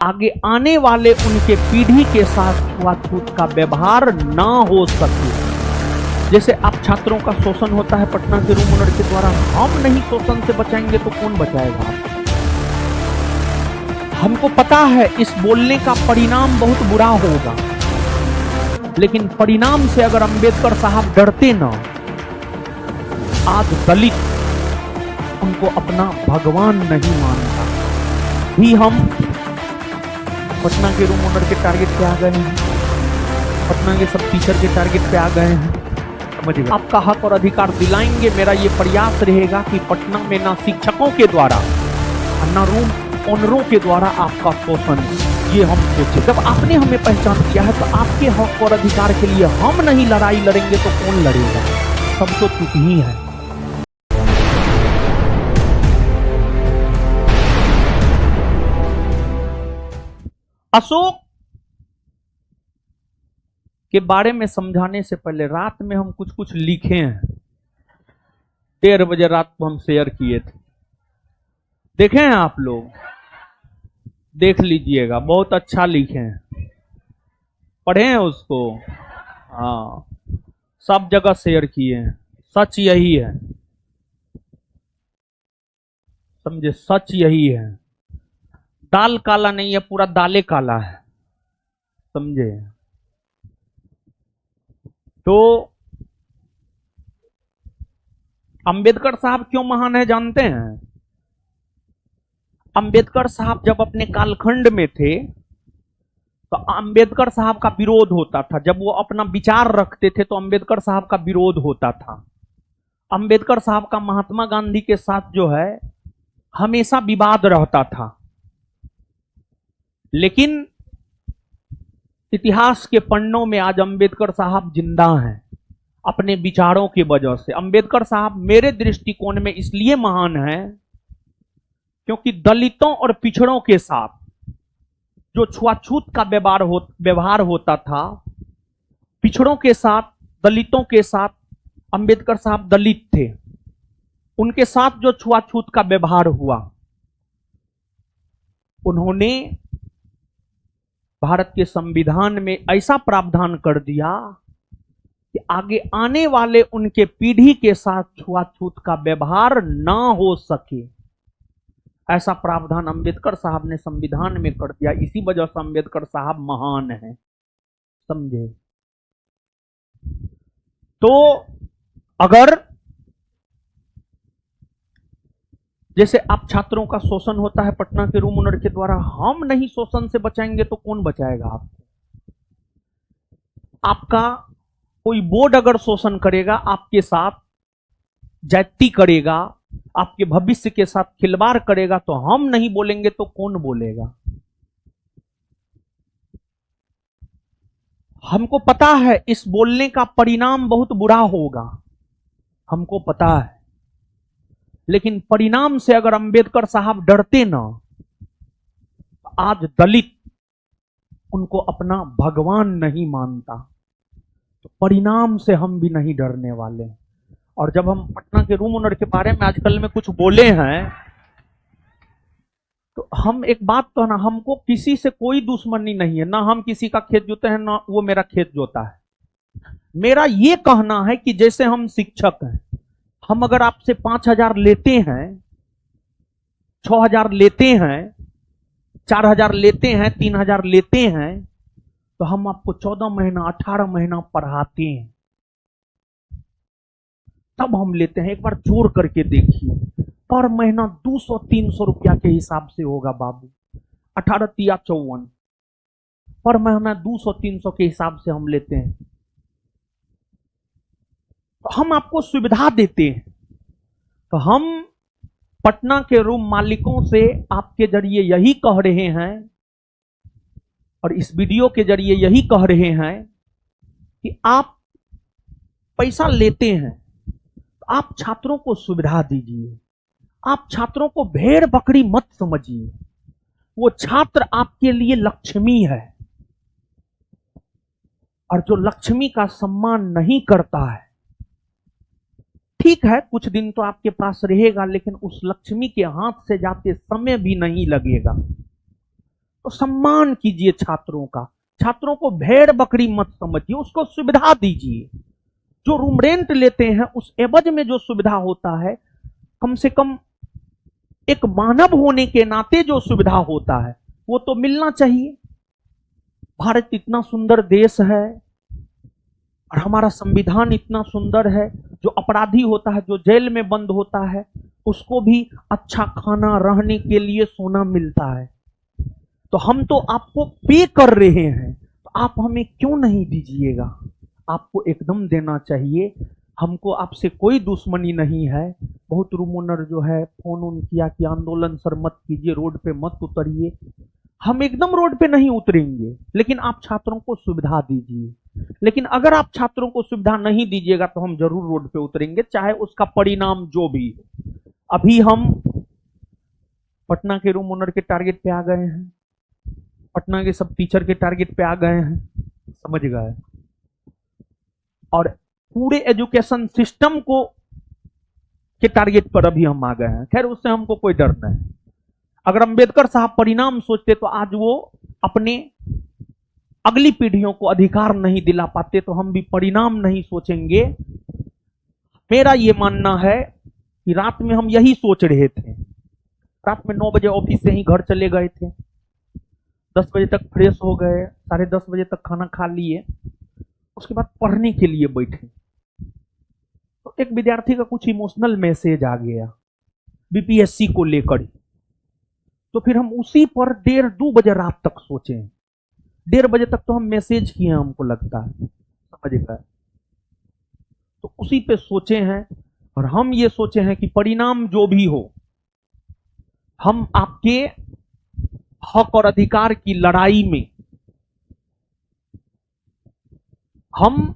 आगे आने वाले उनके पीढ़ी के साथ छुआछूत का व्यवहार ना हो सके। जैसे आप छात्रों का शोषण होता है पटना के रूम ओनर के द्वारा, हम नहीं शोषण से बचाएंगे तो कौन बचाएगा आपको? हमको पता है इस बोलने का परिणाम बहुत बुरा होगा, लेकिन परिणाम से अगर अंबेडकर साहब डरते ना, आज दलित उनको अपना भगवान नहीं मानता। भी हम पटना के रूम ओनर के टारगेट पे आ गए हैं, पटना के सब टीचर के टारगेट पे आ गए हैं। समझिए, आपका हक और अधिकार दिलाएंगे। मेरा ये प्रयास रहेगा कि पटना में ना शिक्षकों के द्वारा और ना रूम ओनरों के द्वारा आपका शोषण, ये हम सोचे। जब आपने हमें पहचान किया है तो आपके हक और अधिकार के लिए हम नहीं लड़ाई लड़ेंगे तो कौन लड़ेगा? सब तो चुप ही है। अशोक के बारे में समझाने से पहले रात में हम कुछ कुछ लिखे हैं। 1:30 बजे रात को हम शेयर किए थे, देखे हैं आप लोग? देख लीजिएगा, बहुत अच्छा लिखे हैं, पढ़े हैं उसको। हाँ, सब जगह शेयर किए हैं। सच यही है, समझे? सच यही है। दाल काला नहीं है, पूरा दाले काला है, समझे? तो अंबेडकर साहब क्यों महान है जानते हैं? अंबेडकर साहब जब अपने कालखंड में थे तो अंबेडकर साहब का विरोध होता था। जब वो अपना विचार रखते थे तो अंबेडकर साहब का विरोध होता था। अंबेडकर साहब का महात्मा गांधी के साथ जो है हमेशा विवाद रहता था, लेकिन इतिहास के पन्नों में आज अंबेडकर साहब जिंदा हैं अपने विचारों की वजह से। अंबेडकर साहब मेरे दृष्टिकोण में इसलिए महान हैं क्योंकि दलितों और पिछड़ों के साथ जो छुआछूत का व्यवहार होता था, पिछड़ों के साथ, दलितों के साथ, अंबेडकर साहब दलित थे, उनके साथ जो छुआछूत का व्यवहार हुआ, उन्होंने भारत के संविधान में ऐसा प्रावधान कर दिया कि आगे आने वाले उनके पीढ़ी के साथ छुआछूत का व्यवहार ना हो सके। ऐसा प्रावधान अंबेडकर साहब ने संविधान में कर दिया। इसी वजह से अंबेडकर साहब महान हैं, समझे? तो अगर जैसे आप छात्रों का शोषण होता है पटना के रूम ओनर के द्वारा, हम नहीं शोषण से बचाएंगे तो कौन बचाएगा आपको? आपका कोई बोर्ड अगर शोषण करेगा, आपके साथ ज्यादती करेगा, आपके भविष्य के साथ खिलवाड़ करेगा, तो हम नहीं बोलेंगे तो कौन बोलेगा? हमको पता है इस बोलने का परिणाम बहुत बुरा होगा, हमको पता है, लेकिन परिणाम से अगर अंबेडकर साहब डरते ना, आज दलित उनको अपना भगवान नहीं मानता, तो परिणाम से हम भी नहीं डरने वाले। और जब हम पटना के रूम ओनर के बारे में आजकल में कुछ बोले हैं, तो हम एक बात तो ना, हमको किसी से कोई दुश्मनी नहीं है, ना हम किसी का खेत जोते हैं ना वो मेरा खेत जोता है। मेरा ये कहना है कि जैसे हम शिक्षक हैं, हम अगर आपसे 5,000 लेते हैं, 6,000 लेते हैं, 4,000 लेते हैं, 3,000 लेते हैं, तो हम आपको 14 महीना 18 महीना पढ़ाते हैं, तब हम लेते हैं। एक बार जोड़ करके देखिए, पर महीना 200-300 रुपया के हिसाब से होगा बाबू, 18 तिया 54, पर महीना 200-300 के हिसाब से हम लेते हैं। तो हम आपको सुविधा देते हैं। तो हम पटना के रूम मालिकों से आपके जरिए यही कह रहे हैं और इस वीडियो के जरिए यही कह रहे हैं कि आप पैसा लेते हैं तो आप छात्रों को सुविधा दीजिए। आप छात्रों को भेड़ बकरी मत समझिए। वो छात्र आपके लिए लक्ष्मी है, और जो लक्ष्मी का सम्मान नहीं करता है, ठीक है कुछ दिन तो आपके पास रहेगा, लेकिन उस लक्ष्मी के हाथ से जाते समय भी नहीं लगेगा। तो सम्मान कीजिए छात्रों का। छात्रों को भेड़ बकरी मत समझिए, उसको सुविधा दीजिए। जो रूम रेंट लेते हैं उस एवज में जो सुविधा होता है, कम से कम एक मानव होने के नाते जो सुविधा होता है वो तो मिलना चाहिए। भारत इतना सुंदर देश है और हमारा संविधान इतना सुंदर है। जो अपराधी होता है, जो जेल में बंद होता है, उसको भी अच्छा खाना, रहने के लिए सोना मिलता है। तो हम तो आपको पे कर रहे हैं, तो आप हमें क्यों नहीं दीजिएगा? आपको एकदम देना चाहिए। हमको आपसे कोई दुश्मनी नहीं है। बहुत रूम ओनर जो है फोन उन किया कि आंदोलन सर मत कीजिए, रोड पे मत उतरिए। हम एकदम रोड पे नहीं उतरेंगे, लेकिन आप छात्रों को सुविधा दीजिए। लेकिन अगर आप छात्रों को सुविधा नहीं दीजिएगा तो हम जरूर रोड पे उतरेंगे, चाहे उसका परिणाम जो भी हो। अभी हम पटना के रूम ओनर के टारगेट पे आ गए हैं, पटना के सब टीचर के टारगेट पे आ गए हैं, समझ गए। और पूरे एजुकेशन सिस्टम को के टारगेट पर अभी हम आ गए हैं। खैर, उससे हमको कोई डर नहीं। अगर अम्बेडकर साहब परिणाम सोचते तो आज वो अपने अगली पीढ़ियों को अधिकार नहीं दिला पाते, तो हम भी परिणाम नहीं सोचेंगे। मेरा ये मानना है कि रात में हम यही सोच रहे थे। रात में 9 बजे ऑफिस से ही घर चले गए थे, 10 बजे तक फ्रेश हो गए, 10:30 बजे तक खाना खा लिए, उसके बाद पढ़ने के लिए बैठे। तो एक विद्यार्थी का कुछ इमोशनल मैसेज आ गया बीपीएससी को लेकर। तो फिर हम उसी पर 1:30-2 बजे रात तक सोचे। 1:30 बजे तक तो हम मैसेज किए, हमको लगता है, समझ गए। तो उसी पे सोचे हैं और हम ये सोचे हैं कि परिणाम जो भी हो, हम आपके हक और अधिकार की लड़ाई में हम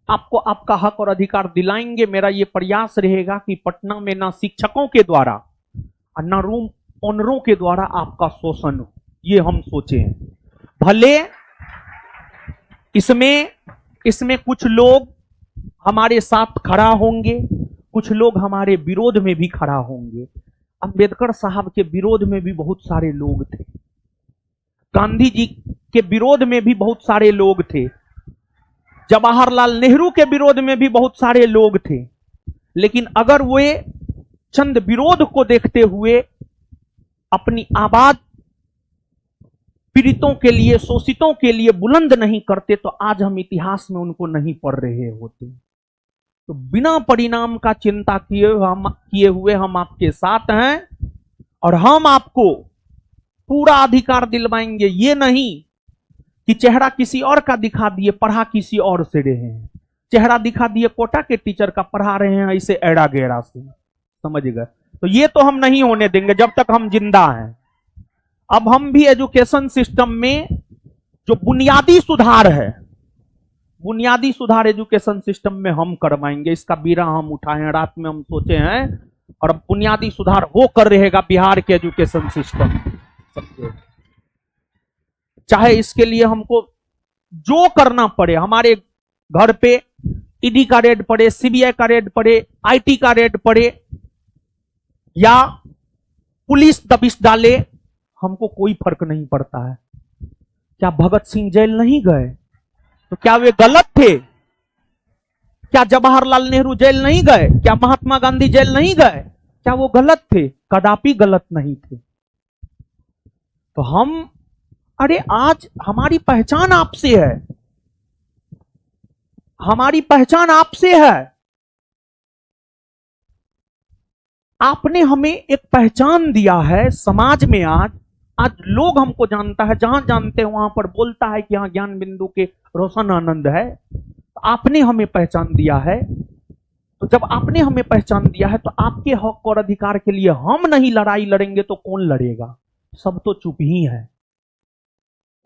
आपको आपका हक और अधिकार दिलाएंगे। मेरा यह प्रयास रहेगा कि पटना में ना शिक्षकों के द्वारा और ना रूम ओनरों के द्वारा आपका शोषण हो, ये हम सोचे हैं। भले इसमें कुछ लोग हमारे साथ खड़ा होंगे, कुछ लोग हमारे विरोध में भी खड़ा होंगे। अंबेडकर साहब के विरोध में भी बहुत सारे लोग थे, गांधी जी के विरोध में भी बहुत सारे लोग थे, जवाहरलाल नेहरू के विरोध में भी बहुत सारे लोग थे। लेकिन अगर वे चंद विरोध को देखते हुए अपनी आवाज पीड़ितों के लिए, शोषितों के लिए बुलंद नहीं करते, तो आज हम इतिहास में उनको नहीं पढ़ रहे होते। तो बिना परिणाम का चिंता किए हुए हम आपके साथ हैं और हम आपको पूरा अधिकार दिलवाएंगे। ये नहीं कि चेहरा किसी और का दिखा दिए, पढ़ा किसी और से रहे हैं। चेहरा दिखा दिए कोटा के टीचर का, पढ़ा रहे हैं ऐसे एड़ा गेड़ा से, समझ गए। तो ये तो हम नहीं होने देंगे जब तक हम जिंदा हैं। अब हम भी एजुकेशन सिस्टम में जो बुनियादी सुधार है, बुनियादी सुधार एजुकेशन सिस्टम में हम करवाएंगे। इसका बीड़ा हम उठाए हैं, रात में हम सोचे हैं, और बुनियादी सुधार होकर रहेगा बिहार के एजुकेशन सिस्टम। चाहे इसके लिए हमको जो करना पड़े, हमारे घर पे ईडी का रेड पड़े, सीबीआई का रेड पड़े, आईटी का रेड पड़े, या पुलिस दबिश डाले, हमको कोई फर्क नहीं पड़ता है। क्या भगत सिंह जेल नहीं गए? तो क्या वे गलत थे? क्या जवाहरलाल नेहरू जेल नहीं गए? क्या महात्मा गांधी जेल नहीं गए? क्या वो गलत थे? कदापि गलत नहीं थे। तो हम, अरे आज हमारी पहचान आपसे है, हमारी पहचान आपसे है। आपने हमें एक पहचान दिया है समाज में। आज लोग हमको जानता है, जहां जानते हैं वहां पर बोलता है कि यहां ज्ञान बिंदु के रोशन आनंद है। तो आपने हमें पहचान दिया है। तो जब आपने हमें पहचान दिया है, तो आपके हक और अधिकार के लिए हम नहीं लड़ाई लड़ेंगे तो कौन लड़ेगा? सब तो चुप ही है।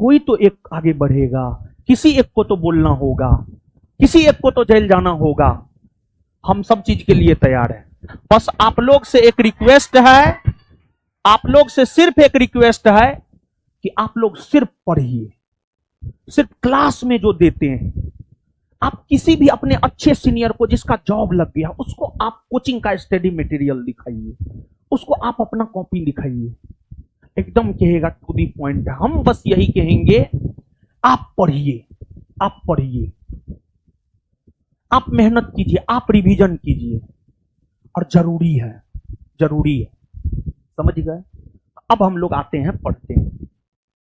कोई तो एक आगे बढ़ेगा, किसी एक को तो बोलना होगा, किसी एक को तो जेल जाना होगा। हम सब चीज के लिए तैयार हैं। बस आप लोग से एक रिक्वेस्ट है, आप लोग से सिर्फ एक रिक्वेस्ट है कि आप लोग सिर्फ पढ़िए। सिर्फ क्लास में जो देते हैं, आप किसी भी अपने अच्छे सीनियर को जिसका जॉब लग गया, उसको आप कोचिंग का स्टडी मटेरियल दिखाइए, उसको आप अपना कॉपी दिखाइए। एकदम कहेगा टू दी पॉइंट। हम बस यही कहेंगे, आप पढ़िए, आप पढ़िए, आप मेहनत कीजिए, आप रिवीजन कीजिए, और जरूरी है, जरूरी है। समझ गए? अब हम लोग आते हैं, पढ़ते हैं।